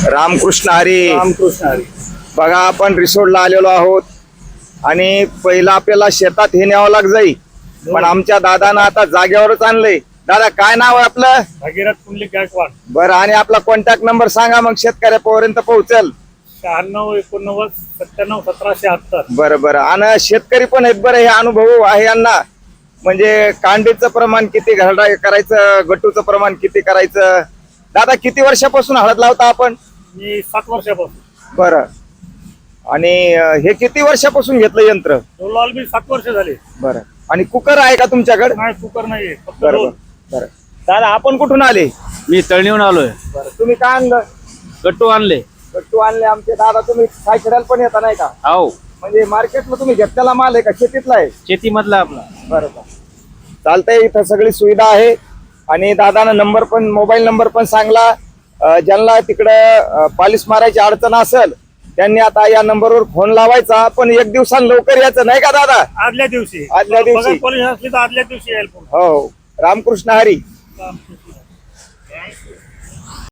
रामकृष्ण हरी. रामकृष्ण हरी. बघा आपण रिसोर्टला आलेलो आहोत आणि पहिला आपल्याला शेतात हे न्यावं लाग जाई, पण आमच्या दादानं आता जागेवरच आणलंय. दादा काय नाव आहे आपलं? भागीरथ पुंडलिक गायकवाड. बरं, आणि आपला कॉन्टॅक्ट नंबर सांगा, मग शेतकऱ्यापर्यंत पोहोचल. 96 89 97 17 76. बरं बरं. आणि शेतकरी पण आहेत बरं, हे अनुभव आहे यांना. म्हणजे कांडीचं प्रमाण किती करायचं, गट्टूचं प्रमाण किती करायचं. दादा किती वर्षापासून हळद लावता आपण? मी 7 वर्षापासून. बरं, आणि हे किती वर्षापासून घेतलं यंत्र? डोलाल मी 7 वर्ष झाले. बरं, आणि कुकर आहे का तुमच्याकडे? नाही, कुकर नाहीये, फक्त बरं डोल. बरं. दादा आपण कुठून आले? मी तळणीहून आलोय. बरं, तुम्ही काय आणलं? गट्टू आणले. गट्टू आणले. आमचे दादा तुम्ही काय खेळायला पण येता नाही का? हो, म्हणजे मार्केटला तुम्ही घेतलेला माल आहे का शेतीतला आहे? शेतीमधला आपला. बरं बरं, चालतंय. इथं सगळी सुविधा आहे. आणि दादानं नंबर पण, मोबाईल नंबर पण सांगला. ज्यांना तिकडं पॉलिश मारायची अडचण असेल त्यांनी आता या नंबरवर फोन लावायचा, पण एक दिवसांनी लवकर यायचं नाही का दादा? आदल्या दिवशी. आदल्या दिवशी. बघा, पोलीस असली तर आदल्या दिवशी यायला. हो. रामकृष्ण हरी. रामकृष्ण.